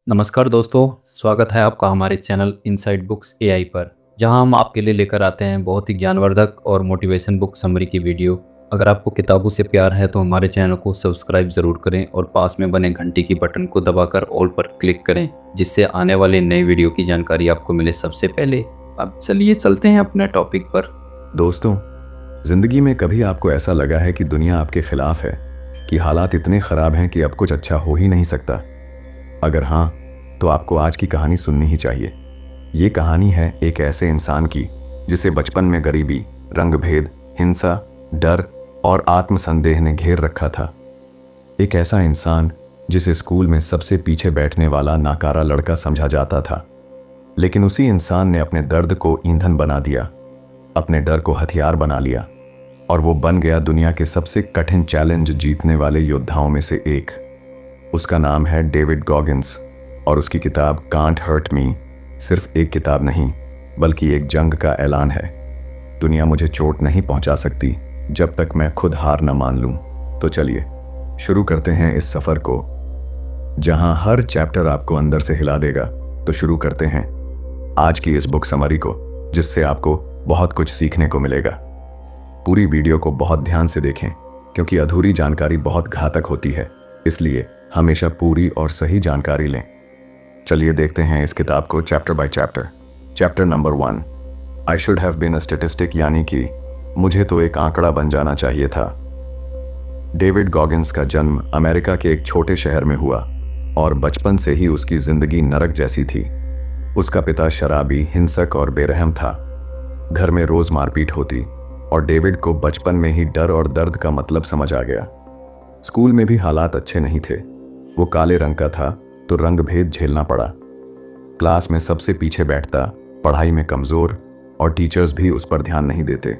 नमस्कार दोस्तों, स्वागत है आपका हमारे चैनल इनसाइड बुक्स एआई पर, जहां हम आपके लिए लेकर आते हैं बहुत ही ज्ञानवर्धक और मोटिवेशन बुक समरी की वीडियो। अगर आपको किताबों से प्यार है तो हमारे चैनल को सब्सक्राइब ज़रूर करें और पास में बने घंटी की बटन को दबाकर ऑल पर क्लिक करें, जिससे आने वाले नए वीडियो की जानकारी आपको मिले सबसे पहले। अब चलिए चलते हैं अपने टॉपिक पर। दोस्तों, जिंदगी में कभी आपको ऐसा लगा है कि दुनिया आपके खिलाफ है, कि हालात इतने खराब हैं कि अब कुछ अच्छा हो ही नहीं सकता? अगर हाँ, तो आपको आज की कहानी सुननी ही चाहिए। ये कहानी है एक ऐसे इंसान की जिसे बचपन में गरीबी, रंगभेद, हिंसा, डर और आत्मसंदेह ने घेर रखा था। एक ऐसा इंसान जिसे स्कूल में सबसे पीछे बैठने वाला नाकारा लड़का समझा जाता था। लेकिन उसी इंसान ने अपने दर्द को ईंधन बना दिया, अपने डर को हथियार बना लिया और वो बन गया दुनिया के सबसे कठिन चैलेंज जीतने वाले योद्धाओं में से एक। उसका नाम है डेविड गॉगिंस और उसकी किताब कांट हर्ट मी सिर्फ एक किताब नहीं, बल्कि एक जंग का ऐलान है। दुनिया मुझे चोट नहीं पहुंचा सकती जब तक मैं खुद हार न मान लूं। तो चलिए शुरू करते हैं इस सफ़र को, जहां हर चैप्टर आपको अंदर से हिला देगा। तो शुरू करते हैं आज की इस बुक समरी को, जिससे आपको बहुत कुछ सीखने को मिलेगा। पूरी वीडियो को बहुत ध्यान से देखें, क्योंकि अधूरी जानकारी बहुत घातक होती है, इसलिए हमेशा पूरी और सही जानकारी लें। चलिए देखते हैं इस किताब को chapter by chapter. Chapter number 1, I should have been a statistic, यानी कि मुझे तो एक आंकड़ा बन जाना चाहिए था। डेविड गॉगिंस का जन्म अमेरिका के एक छोटे शहर में हुआ और बचपन से ही उसकी जिंदगी नरक जैसी थी। उसका पिता शराबी, हिंसक और बेरहम था। घर में रोज मारपीट होती और डेविड को बचपन में ही डर और दर्द का मतलब समझ आ गया। स्कूल में भी हालात अच्छे नहीं थे। वो काले रंग का था तो रंग भेद झेलना पड़ा। क्लास में सबसे पीछे बैठता, पढ़ाई में कमजोर, और टीचर्स भी उस पर ध्यान नहीं देते।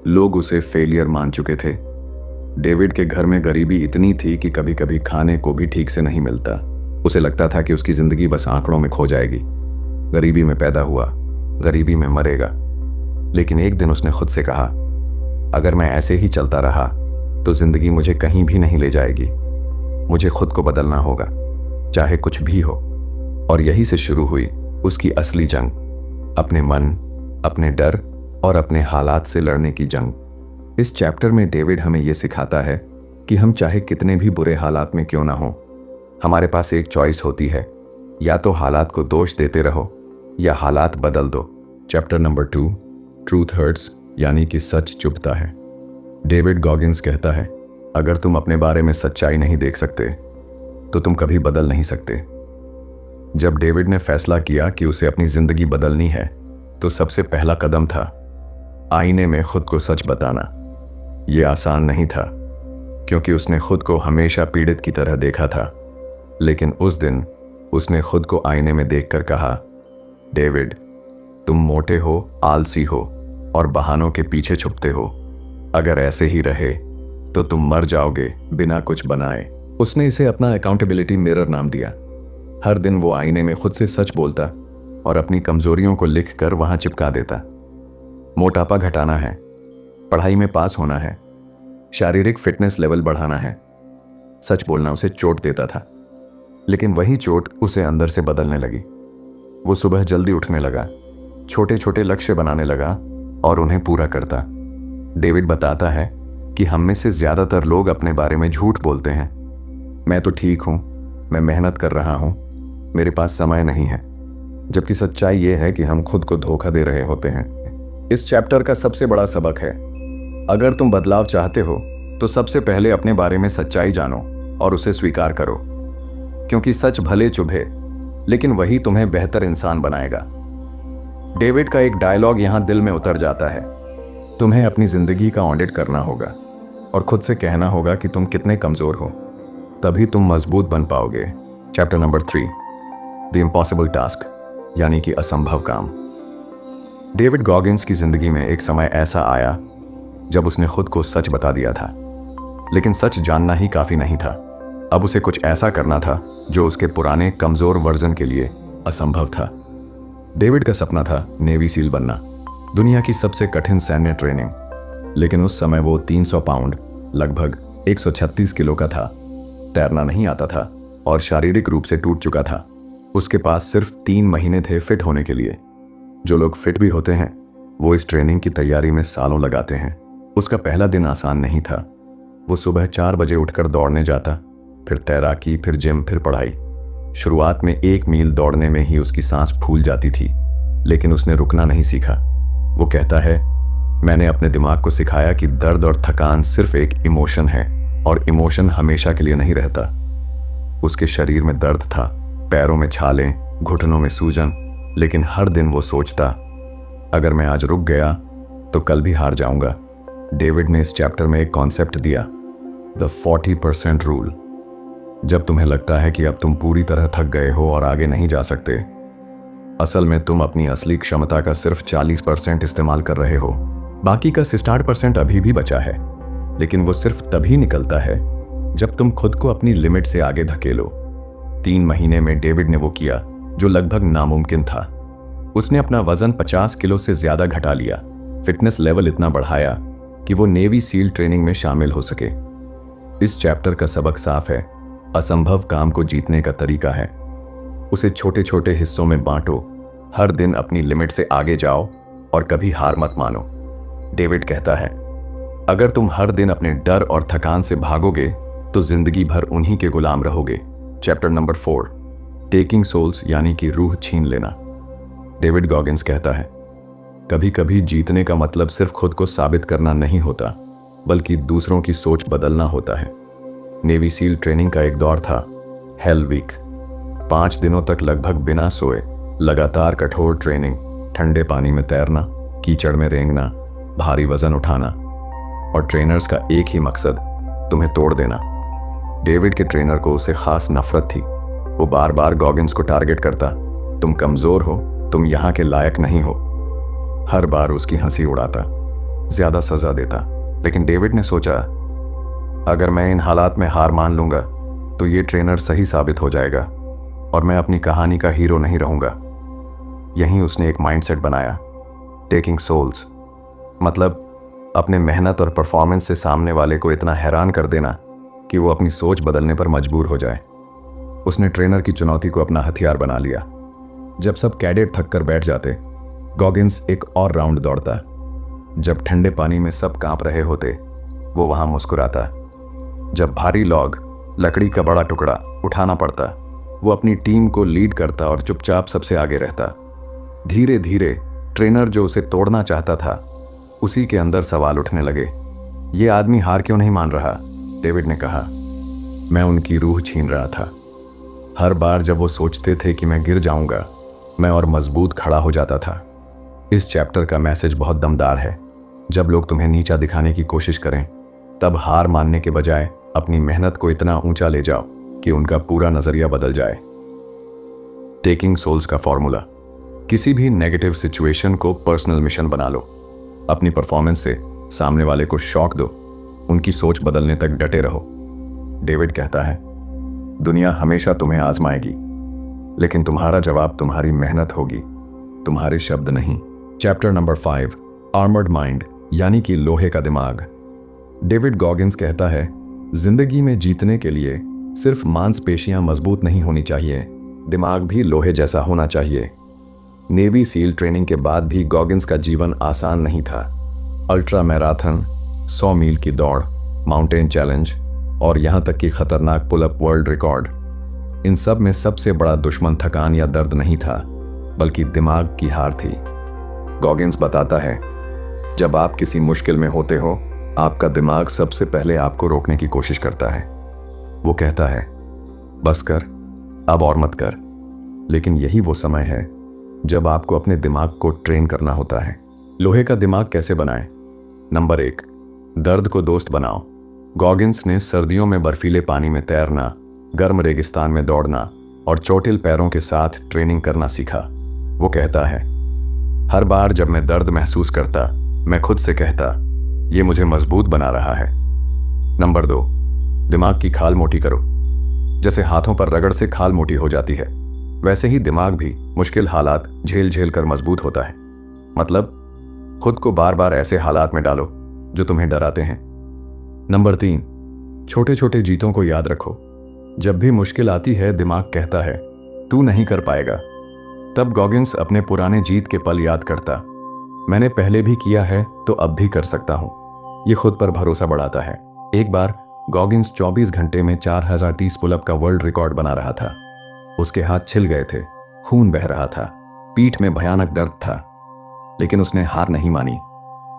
लोग उसे फेलियर मान चुके थे। डेविड के घर में गरीबी इतनी थी कि कभी कभी खाने को भी ठीक से नहीं मिलता। उसे लगता था कि उसकी जिंदगी बस आंकड़ों में खो जाएगी। गरीबी में पैदा हुआ, गरीबी में मरेगा। लेकिन एक दिन उसने खुद से कहा, अगर मैं ऐसे ही चलता रहा तो जिंदगी मुझे कहीं भी नहीं ले जाएगी। मुझे खुद को बदलना होगा, चाहे कुछ भी हो। और यहीं से शुरू हुई उसकी असली जंग, अपने मन, अपने डर और अपने हालात से लड़ने की जंग। इस चैप्टर में डेविड हमें यह सिखाता है कि हम चाहे कितने भी बुरे हालात में क्यों ना हो, हमारे पास एक चॉइस होती है, या तो हालात को दोष देते रहो या हालात बदल दो। चैप्टर नंबर 2, ट्रूथ हर्ट्स, यानी कि सच चुभता है। डेविड गॉगिंस कहता है, अगर तुम अपने बारे में सच्चाई नहीं देख सकते तो तुम कभी बदल नहीं सकते। जब डेविड ने फैसला किया कि उसे अपनी जिंदगी बदलनी है, तो सबसे पहला कदम था आईने में खुद को सच बताना। यह आसान नहीं था, क्योंकि उसने खुद को हमेशा पीड़ित की तरह देखा था। लेकिन उस दिन उसने खुद को आईने में देखकर कहा, डेविड, तुम मोटे हो, आलसी हो और बहानों के पीछे छुपते हो। अगर ऐसे ही रहे तो तुम मर जाओगे बिना कुछ बनाए। उसने इसे अपना अकाउंटेबिलिटी मिरर नाम दिया। हर दिन वो आईने में खुद से सच बोलता और अपनी कमजोरियों को लिख कर वहां चिपका देता। मोटापा घटाना है, पढ़ाई में पास होना है, शारीरिक फिटनेस लेवल बढ़ाना है। सच बोलना उसे चोट देता था, लेकिन वही चोट उसे अंदर से बदलने लगी। वो सुबह जल्दी उठने लगा, छोटे छोटे लक्ष्य बनाने लगा और उन्हें पूरा करता। डेविड बताता है कि हम में से ज्यादातर लोग अपने बारे में झूठ बोलते हैं। मैं तो ठीक हूं, मैं मेहनत कर रहा हूं, मेरे पास समय नहीं है। जबकि सच्चाई यह है कि हम खुद को धोखा दे रहे होते हैं। इस चैप्टर का सबसे बड़ा सबक है, अगर तुम बदलाव चाहते हो तो सबसे पहले अपने बारे में सच्चाई जानो और उसे स्वीकार करो, क्योंकि सच भले चुभे, लेकिन वही तुम्हें बेहतर इंसान बनाएगा। डेविड का एक डायलॉग यहां दिल में उतर जाता है, तुम्हें अपनी जिंदगी का ऑडिट करना होगा और खुद से कहना होगा कि तुम कितने कमजोर हो, तभी तुम मजबूत बन पाओगे। Chapter number 3, the impossible task, यानी कि असंभव काम। डेविड गॉगिंस की जिंदगी में एक समय ऐसा आया जब उसने खुद को सच बता दिया था। लेकिन सच जानना ही काफी नहीं था। अब उसे कुछ ऐसा करना था जो उसके पुराने कमजोर वर्जन के लिए असंभव था। डेविड का सपना था नेवी सील बनना, दुनिया की सबसे कठिन सैन्य ट्रेनिंग। लेकिन उस समय वो 300 पाउंड, लगभग 136 किलो का था, तैरना नहीं आता था और शारीरिक रूप से टूट चुका था। उसके पास सिर्फ 3 महीने थे फिट होने के लिए। जो लोग फिट भी होते हैं वो इस ट्रेनिंग की तैयारी में सालों लगाते हैं। उसका पहला दिन आसान नहीं था। वो सुबह 4 बजे उठकर दौड़ने जाता, फिर तैराकी, फिर जिम, फिर पढ़ाई। शुरुआत में 1 मील दौड़ने में ही उसकी सांस फूल जाती थी, लेकिन उसने रुकना नहीं सीखा। वो कहता है, मैंने अपने दिमाग को सिखाया कि दर्द और थकान सिर्फ एक इमोशन है और इमोशन हमेशा के लिए नहीं रहता। उसके शरीर में दर्द था, पैरों में छालें, घुटनों में सूजन, लेकिन हर दिन वो सोचता, अगर मैं आज रुक गया तो कल भी हार जाऊंगा। डेविड ने इस चैप्टर में एक कॉन्सेप्ट दिया, द 40% रूल। जब तुम्हें लगता है कि अब तुम पूरी तरह थक गए हो और आगे नहीं जा सकते, असल में तुम अपनी असली क्षमता का सिर्फ 40% इस्तेमाल कर रहे हो। बाकी का 60% अभी भी बचा है, लेकिन वो सिर्फ तभी निकलता है जब तुम खुद को अपनी लिमिट से आगे धकेलो। 3 महीने में डेविड ने वो किया जो लगभग नामुमकिन था। उसने अपना वजन 50 किलो से ज्यादा घटा लिया, फिटनेस लेवल इतना बढ़ाया कि वो नेवी सील ट्रेनिंग में शामिल हो सके। इस चैप्टर का सबक साफ है, असंभव काम को जीतने का तरीका है उसे छोटे छोटे हिस्सों में बांटो, हर दिन अपनी लिमिट से आगे जाओ और कभी हार मत मानो। डेविड कहता है, अगर तुम हर दिन अपने डर और थकान से भागोगे तो जिंदगी भर उन्हीं के गुलाम रहोगे। चैप्टर नंबर 4, टेकिंग सोल्स यानी कि रूह छीन लेना। डेविड गॉगिंस कहता है, कभी कभी जीतने का मतलब सिर्फ खुद को साबित करना नहीं होता, बल्कि दूसरों की सोच बदलना होता है। नेवी सील ट्रेनिंग का एक दौर था, हेल वीक। 5 दिनों तक लगभग बिना सोए लगातार कठोर ट्रेनिंग, ठंडे पानी में तैरना, कीचड़ में रेंगना, भारी वजन उठाना, और ट्रेनर्स का एक ही मकसद, तुम्हें तोड़ देना। डेविड के ट्रेनर को उससे खास नफरत थी। वो बार बार गॉगिंस को टारगेट करता, तुम कमजोर हो, तुम यहाँ के लायक नहीं हो। हर बार उसकी हंसी उड़ाता, ज्यादा सजा देता। लेकिन डेविड ने सोचा, अगर मैं इन हालात में हार मान लूंगा तो ये ट्रेनर सही साबित हो जाएगा और मैं अपनी कहानी का हीरो नहीं रहूंगा। यहीं उसने एक माइंडसेट बनाया, टेकिंग सोल्स, मतलब अपने मेहनत और परफॉर्मेंस से सामने वाले को इतना हैरान कर देना कि वो अपनी सोच बदलने पर मजबूर हो जाए। उसने ट्रेनर की चुनौती को अपना हथियार बना लिया। जब सब कैडेट थक कर बैठ जाते, गॉगिंस एक और राउंड दौड़ता। जब ठंडे पानी में सब कांप रहे होते, वो वहां मुस्कुराता। जब भारी लॉग, लकड़ी का बड़ा टुकड़ा उठाना पड़ता, वो अपनी टीम को लीड करता और चुपचाप सबसे आगे रहता। धीरे धीरे ट्रेनर जो उसे तोड़ना चाहता था, उसी के अंदर सवाल उठने लगे, ये आदमी हार क्यों नहीं मान रहा? डेविड ने कहा, मैं उनकी रूह छीन रहा था। हर बार जब वो सोचते थे कि मैं गिर जाऊंगा, मैं और मजबूत खड़ा हो जाता था। इस चैप्टर का मैसेज बहुत दमदार है। जब लोग तुम्हें नीचा दिखाने की कोशिश करें, तब हार मानने के बजाय अपनी मेहनत को इतना ऊंचा ले जाओ कि उनका पूरा नजरिया बदल जाए। टेकिंग सोल्स का फॉर्मूला, किसी भी नेगेटिव सिचुएशन को पर्सनल मिशन बना लो। अपनी परफॉर्मेंस से सामने वाले को शॉक दो, उनकी सोच बदलने तक डटे रहो। डेविड कहता है, दुनिया हमेशा तुम्हें आजमाएगी, लेकिन तुम्हारा जवाब तुम्हारी मेहनत होगी, तुम्हारे शब्द नहीं। चैप्टर नंबर 5, आर्मर्ड माइंड यानी कि लोहे का दिमाग। डेविड गॉगिंस कहता है, जिंदगी में जीतने के लिए सिर्फ मांसपेशियां मजबूत नहीं होनी चाहिए, दिमाग भी लोहे जैसा होना चाहिए। नेवी सील ट्रेनिंग के बाद भी गॉगिंस का जीवन आसान नहीं था। अल्ट्रा मैराथन, 100 मील की दौड़, माउंटेन चैलेंज और यहाँ तक कि खतरनाक पुलअप वर्ल्ड रिकॉर्ड, इन सब में सबसे बड़ा दुश्मन थकान या दर्द नहीं था, बल्कि दिमाग की हार थी। गॉगिंस बताता है, जब आप किसी मुश्किल में होते हो, आपका दिमाग सबसे पहले आपको रोकने की कोशिश करता है। वो कहता है, बस कर, अब और मत कर। लेकिन यही वो समय है जब आपको अपने दिमाग को ट्रेन करना होता है। लोहे का दिमाग कैसे बनाएं? नंबर 1, दर्द को दोस्त बनाओ। गॉगिंस ने सर्दियों में बर्फीले पानी में तैरना, गर्म रेगिस्तान में दौड़ना और चोटिल पैरों के साथ ट्रेनिंग करना सीखा। वो कहता है, हर बार जब मैं दर्द महसूस करता, मैं खुद से कहता, ये मुझे मजबूत बना रहा है। नंबर 2, दिमाग की खाल मोटी करो। जैसे हाथों पर रगड़ से खाल मोटी हो जाती है, वैसे ही दिमाग भी मुश्किल हालात झेल झेल कर मजबूत होता है। मतलब खुद को बार बार ऐसे हालात में डालो जो तुम्हें डराते हैं। नंबर 3, छोटे छोटे जीतों को याद रखो। जब भी मुश्किल आती है, दिमाग कहता है, तू नहीं कर पाएगा। तब गॉगिंस अपने पुराने जीत के पल याद करता। मैंने पहले भी किया है तो अब भी कर सकता हूँ। ये खुद पर भरोसा बढ़ाता है। एक बार गॉगिंस 24 घंटे में 4030 पुलअप का वर्ल्ड रिकॉर्ड बना रहा था। उसके हाथ छिल गए थे, खून बह रहा था, पीठ में भयानक दर्द था, लेकिन उसने हार नहीं मानी,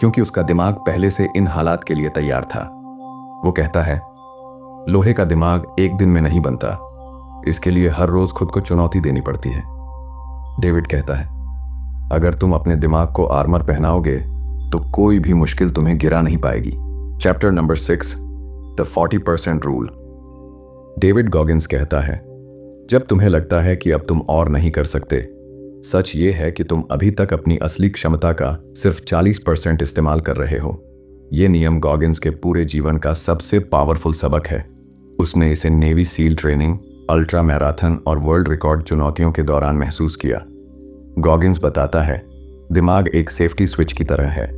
क्योंकि उसका दिमाग पहले से इन हालात के लिए तैयार था। वो कहता है, लोहे का दिमाग एक दिन में नहीं बनता, इसके लिए हर रोज खुद को चुनौती देनी पड़ती है। डेविड कहता है, अगर तुम अपने दिमाग को आर्मर पहनाओगे तो कोई भी मुश्किल तुम्हें गिरा नहीं पाएगी। Chapter number 6, the 40% rule. David Goggins कहता है, जब तुम्हें लगता है कि अब तुम और नहीं कर सकते, सच ये है कि तुम अभी तक अपनी असली क्षमता का सिर्फ 40% इस्तेमाल कर रहे हो। ये नियम गॉगिंस के पूरे जीवन का सबसे पावरफुल सबक है। उसने इसे navy seal training, ultra marathon और वर्ल्ड रिकॉर्ड चुनौतियों के दौरान महसूस किया। गॉगिंस बताता है, दिमाग एक सेफ्टी स्विच की तरह है।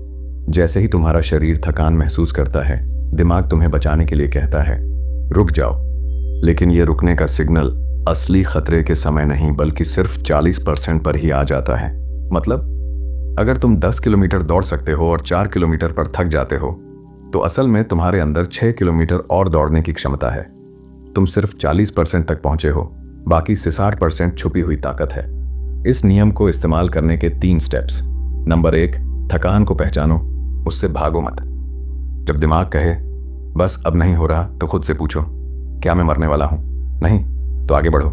जैसे ही तुम्हारा शरीर थकान महसूस करता है, दिमाग तुम्हें बचाने के लिए कहता है, रुक जाओ। लेकिन ये रुकने का सिग्नल असली खतरे के समय नहीं, बल्कि सिर्फ 40% पर ही आ जाता है। मतलब अगर तुम 10 किलोमीटर दौड़ सकते हो और 4 किलोमीटर पर थक जाते हो, तो असल में तुम्हारे अंदर 6 किलोमीटर और दौड़ने की क्षमता है। तुम सिर्फ 40% तक पहुंचे हो, बाकी 60% छुपी हुई ताकत है। इस नियम को इस्तेमाल करने के 3 स्टेप्स। नंबर 1, थकान को पहचानो, उससे भागो मत। जब दिमाग कहे बस अब नहीं हो रहा, तो खुद से पूछो, क्या मैं मरने वाला हूं? नहीं तो आगे बढ़ो।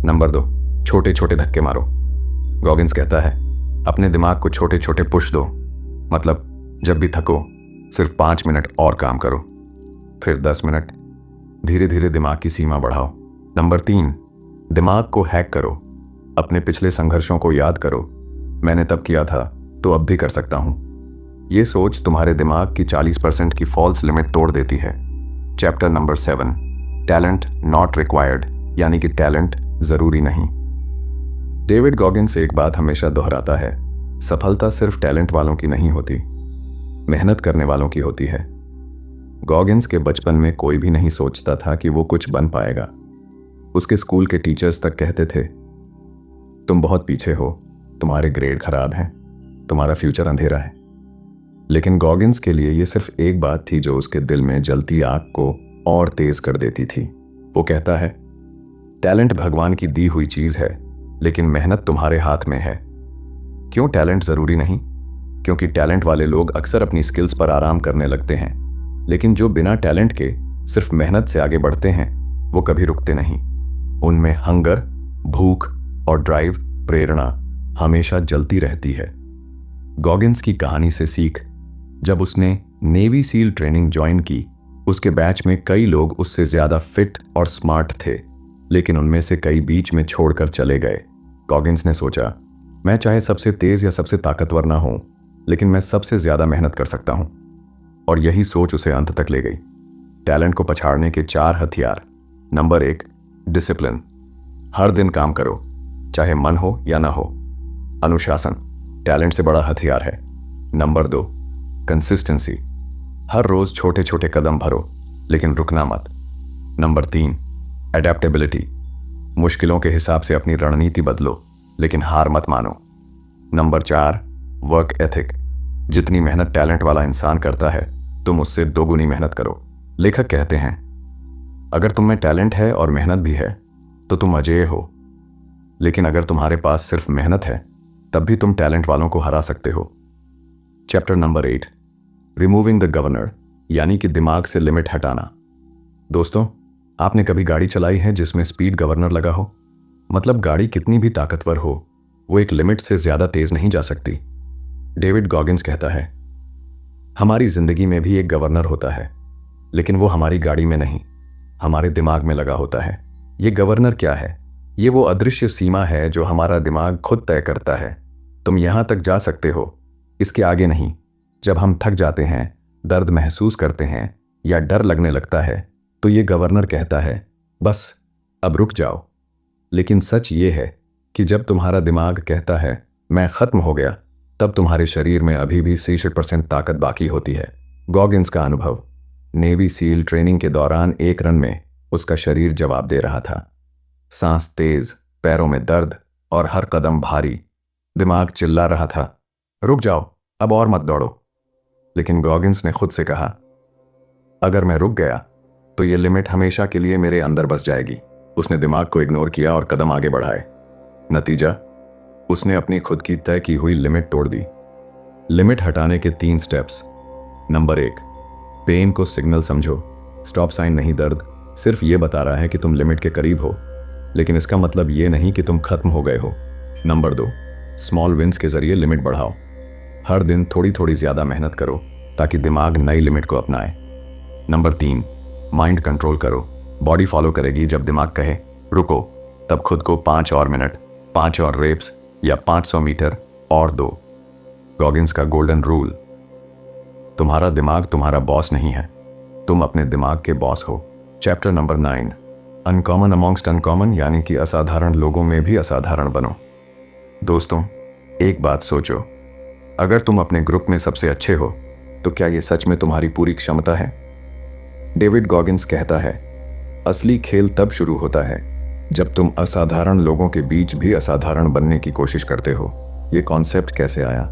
नंबर 2, छोटे छोटे धक्के मारो। गॉगिंस कहता है, अपने दिमाग को छोटे छोटे पुश दो। मतलब जब भी थको, सिर्फ 5 मिनट और काम करो, फिर 10 मिनट, धीरे धीरे दिमाग की सीमा बढ़ाओ। नंबर 3, दिमाग को हैक करो। अपने पिछले संघर्षों को याद करो, मैंने तब किया था तो अब भी कर सकता हूं। ये सोच तुम्हारे दिमाग की 40% की फॉल्स लिमिट तोड़ देती है। Chapter number 7, talent not required, यानी कि टैलेंट जरूरी नहीं। डेविड गॉगिंस एक बात हमेशा दोहराता है, सफलता सिर्फ टैलेंट वालों की नहीं होती, मेहनत करने वालों की होती है। गॉगिंस के बचपन में कोई भी नहीं सोचता था कि वो कुछ बन पाएगा। उसके स्कूल के टीचर्स तक कहते थे, तुम बहुत पीछे हो, तुम्हारे ग्रेड खराब हैं, तुम्हारा फ्यूचर अंधेरा है। लेकिन गॉगिंस के लिए ये सिर्फ एक बात थी जो उसके दिल में जलती आग को और तेज कर देती थी। वो कहता है, टैलेंट भगवान की दी हुई चीज है, लेकिन मेहनत तुम्हारे हाथ में है। क्यों टैलेंट जरूरी नहीं? क्योंकि टैलेंट वाले लोग अक्सर अपनी स्किल्स पर आराम करने लगते हैं, लेकिन जो बिना टैलेंट के सिर्फ मेहनत से आगे बढ़ते हैं, वो कभी रुकते नहीं। उनमें हंगर, भूख और ड्राइव, प्रेरणा हमेशा जलती रहती है। गॉगिंस की कहानी से सीख, जब उसने नेवी सील ट्रेनिंग ज्वाइन की, उसके बैच में कई लोग उससे ज्यादा फिट और स्मार्ट थे, लेकिन उनमें से कई बीच में छोड़कर चले गए। गॉगिंस ने सोचा, मैं चाहे सबसे तेज या सबसे ताकतवर ना हूं, लेकिन मैं सबसे ज्यादा मेहनत कर सकता हूं। और यही सोच उसे अंत तक ले गई। टैलेंट को पछाड़ने के 4 हथियार। Number 1, discipline. हर दिन काम करो, चाहे मन हो या ना हो। अनुशासन टैलेंट से बड़ा हथियार है। Number 2, consistency. हर रोज छोटे छोटे कदम भरो, लेकिन रुकना मत। Number 3, adaptability. मुश्किलों के हिसाब से अपनी रणनीति बदलो, लेकिन हार मत मानो। Number 4, work ethic. जितनी मेहनत टैलेंट वाला इंसान करता है, तुम उससे 2 गुनी मेहनत करो। लेखक कहते हैं, अगर तुम में टैलेंट है और मेहनत भी है, तो तुम अजेय हो। लेकिन अगर तुम्हारे पास सिर्फ मेहनत है, तब भी तुम टैलेंट वालों को हरा सकते हो। Chapter number 8, removing the governor, यानी कि दिमाग से लिमिट हटाना। दोस्तों, आपने कभी गाड़ी चलाई है जिसमें स्पीड गवर्नर लगा हो? मतलब गाड़ी कितनी भी ताकतवर हो, वो एक लिमिट से ज्यादा तेज नहीं जा सकती। डेविड गॉगिंस कहता है, हमारी जिंदगी में भी एक गवर्नर होता है, लेकिन वो हमारी गाड़ी में नहीं, हमारे दिमाग में लगा होता है। ये गवर्नर क्या है? ये वो अदृश्य सीमा है जो हमारा दिमाग खुद तय करता है। तुम यहां तक जा सकते हो, इसके आगे नहीं। जब हम थक जाते हैं, दर्द महसूस करते हैं या डर लगने लगता है, तो ये गवर्नर कहता है, बस अब रुक जाओ। लेकिन सच ये है कि जब तुम्हारा दिमाग कहता है मैं खत्म हो गया, तब तुम्हारे शरीर में अभी भी 60% ताकत बाकी होती है। गॉगिंस का अनुभव, नेवी सील ट्रेनिंग के दौरान एक रन में उसका शरीर जवाब दे रहा था। सांस तेज, पैरों में दर्द और हर कदम भारी। दिमाग चिल्ला रहा था, रुक जाओ, अब और मत दौड़ो। लेकिन गॉगिंस ने खुद से कहा, अगर मैं रुक गया तो ये लिमिट हमेशा के लिए मेरे अंदर बस जाएगी। उसने दिमाग को इग्नोर किया और कदम आगे बढ़ाए। नतीजा, उसने अपनी खुद की तय की हुई लिमिट तोड़ दी। लिमिट हटाने के 3 स्टेप्स। नंबर 1, पेन को सिग्नल समझो। स्टॉप साइन नहीं दर्द, सिर्फ ये बता रहा है कि तुम लिमिट के करीब हो, लेकिन इसका मतलब ये नहीं कि तुम खत्म हो गए हो। नंबर 2, स्मॉल विंस के जरिए लिमिट बढ़ाओ। हर दिन थोड़ी थोड़ी ज्यादा मेहनत करो ताकि दिमाग नई लिमिट को अपनाए। नंबर 3, माइंड कंट्रोल करो। बॉडी फॉलो करेगी। जब दिमाग कहे रुको, तब खुद को 5 और मिनट, 5 और रेप्स या 500 मीटर और दो। गॉगिंस का गोल्डन रूल। तुम्हारा दिमाग तुम्हारा बॉस नहीं है, तुम अपने दिमाग के बॉस हो। Chapter number 9, uncommon amongst uncommon, यानी कि असाधारण लोगों में भी असाधारण बनो। दोस्तों, एक बात सोचो, अगर तुम अपने ग्रुप में सबसे अच्छे हो तो क्या ये सच में तुम्हारी पूरी क्षमता है? डेविड गॉगिंस कहता है, असली खेल तब शुरू होता है जब तुम असाधारण लोगों के बीच भी असाधारण बनने की कोशिश करते हो। ये कॉन्सेप्ट कैसे आया?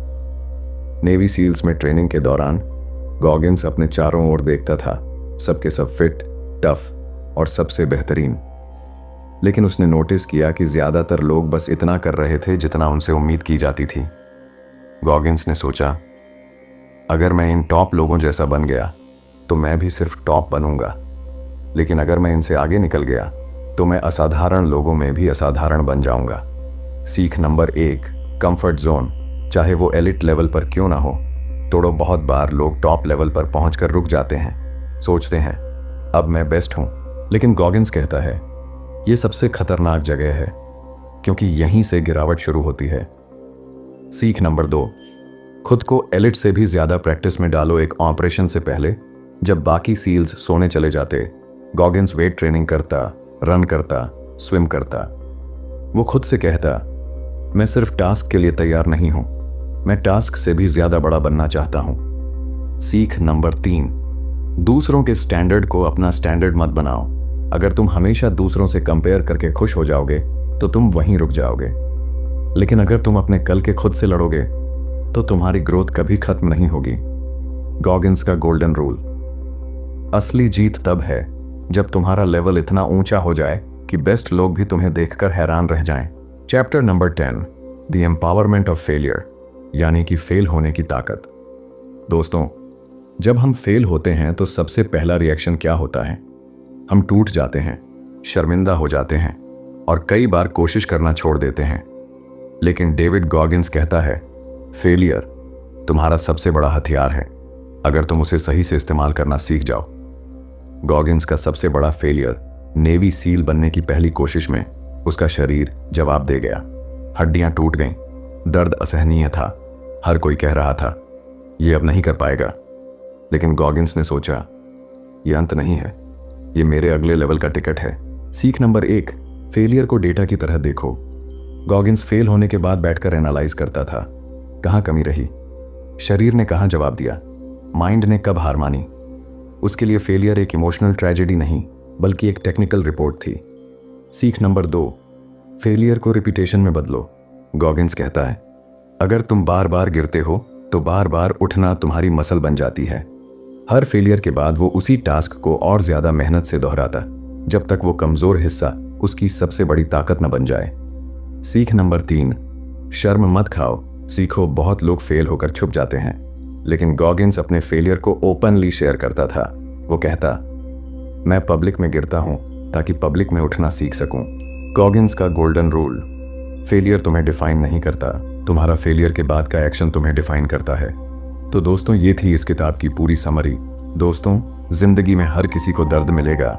नेवी सील्स में ट्रेनिंग के दौरान गॉगिंस अपने चारों ओर देखता था, सबके सब फिट, टफ और सबसे बेहतरीन। लेकिन उसने नोटिस किया कि ज्यादातर लोग बस इतना कर रहे थे जितना उनसे उम्मीद की जाती थी। गॉगिंस ने सोचा, अगर मैं इन टॉप लोगों जैसा बन गया तो मैं भी सिर्फ टॉप बनूंगा, लेकिन अगर मैं इनसे आगे निकल गया तो मैं असाधारण लोगों में भी असाधारण बन जाऊंगा। सीख नंबर 1, कंफर्ट जोन, चाहे वो एलिट लेवल पर क्यों ना हो, तोड़ो। बहुत बार लोग टॉप लेवल पर पहुंचकर रुक जाते हैं, सोचते हैं अब मैं बेस्ट हूं। लेकिन गॉगिंस कहता है, ये सबसे खतरनाक जगह है, क्योंकि यहीं से गिरावट शुरू होती है। सीख नंबर 2, खुद को एलिट से भी ज्यादा प्रैक्टिस में डालो। एक ऑपरेशन से पहले जब बाकी सील्स सोने चले जाते, गॉगिंस वेट ट्रेनिंग करता, रन करता, स्विम करता। वो खुद से कहता, मैं सिर्फ टास्क के लिए तैयार नहीं हूं, मैं टास्क से भी ज्यादा बड़ा बनना चाहता हूं। सीख नंबर 3, दूसरों के स्टैंडर्ड को अपना स्टैंडर्ड मत बनाओ। अगर तुम हमेशा दूसरों से कंपेयर करके खुश हो जाओगे तो तुम वहीं रुक जाओगे, लेकिन अगर तुम अपने कल के खुद से लड़ोगे तो तुम्हारी ग्रोथ कभी खत्म नहीं होगी। गॉगिंस का गोल्डन रूल। असली जीत तब है जब तुम्हारा लेवल इतना ऊंचा हो जाए कि बेस्ट लोग भी तुम्हें देखकर हैरान रह जाएं। Chapter number 10, the empowerment of failure, यानी कि फेल होने की ताकत। दोस्तों, जब हम फेल होते हैं तो सबसे पहला रिएक्शन क्या होता है? हम टूट जाते हैं, शर्मिंदा हो जाते हैं और कई बार कोशिश करना छोड़ देते हैं। लेकिन डेविड गॉगिंस कहता है, फेलियर तुम्हारा सबसे बड़ा हथियार है, अगर तुम उसे सही से इस्तेमाल करना सीख जाओ। गॉगिंस का सबसे बड़ा फेलियर नेवी सील बनने की पहली कोशिश में उसका शरीर जवाब दे गया। हड्डियां टूट गईं, दर्द असहनीय था, हर कोई कह रहा था ये अब नहीं कर पाएगा। लेकिन गॉगिंस ने सोचा, ये अंत नहीं है, ये मेरे अगले लेवल का टिकट है। सीख नंबर 1, फेलियर को डेटा की तरह देखो। गॉगिंस फेल होने के बाद बैठकर एनालाइज करता था, कहाँ कमी रही, शरीर ने कहाँ जवाब दिया, माइंड ने कब हार मानी। उसके लिए फेलियर एक इमोशनल ट्रेजेडी नहीं बल्कि एक टेक्निकल रिपोर्ट थी। सीख नंबर 2, फेलियर को रिपीटेशन में बदलो। गॉगिंस कहता है, अगर तुम बार बार गिरते हो तो बार बार उठना तुम्हारी मसल बन जाती है। हर फेलियर के बाद वो उसी टास्क को और ज्यादा मेहनत से दोहराता जब तक वो कमजोर हिस्सा उसकी सबसे बड़ी ताकत न बन जाए। सीख नंबर 3, शर्म मत खाओ, सीखो। बहुत लोग फेल होकर छुप जाते हैं, लेकिन गॉगिंस अपने फेलियर को ओपनली शेयर करता था। वो कहता, मैं पब्लिक में गिरता हूं ताकि पब्लिक में उठना सीख सकूं। गॉगिंस का गोल्डन रूल। फेलियर तुम्हें डिफाइन नहीं करता, तुम्हारा फेलियर के बाद का एक्शन तुम्हें डिफाइन करता है। तो दोस्तों, ये थी इस किताब की पूरी समरी। दोस्तों, जिंदगी में हर किसी को दर्द मिलेगा,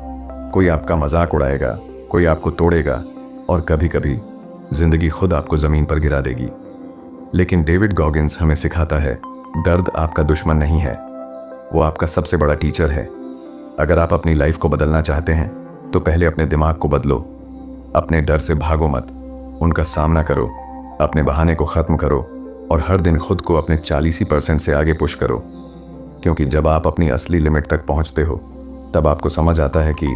कोई आपका मजाक उड़ाएगा, कोई आपको तोड़ेगा और कभी कभी जिंदगी खुद आपको जमीन पर गिरा देगी। लेकिन डेविड गॉगिंस हमें सिखाता है, दर्द आपका दुश्मन नहीं है, वो आपका सबसे बड़ा टीचर है। अगर आप अपनी लाइफ को बदलना चाहते हैं तो पहले अपने दिमाग को बदलो। अपने डर से भागो मत, उनका सामना करो, अपने बहाने को ख़त्म करो और हर दिन खुद को अपने 40% से आगे पुश करो। क्योंकि जब आप अपनी असली लिमिट तक पहुंचते हो तब आपको समझ आता है कि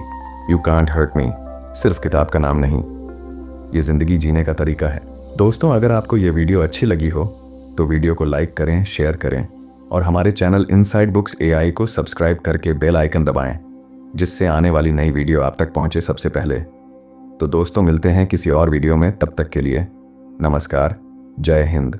यू कांट हर्ट मी सिर्फ किताब का नाम नहीं, ये ज़िंदगी जीने का तरीका है। दोस्तों, अगर आपको ये वीडियो अच्छी लगी हो तो वीडियो को लाइक करें, शेयर करें और हमारे चैनल इनसाइड बुक्स एआई को सब्सक्राइब करके बेल आइकन दबाएं, जिससे आने वाली नई वीडियो आप तक पहुंचे सबसे पहले। तो दोस्तों, मिलते हैं किसी और वीडियो में। तब तक के लिए नमस्कार, जय हिंद।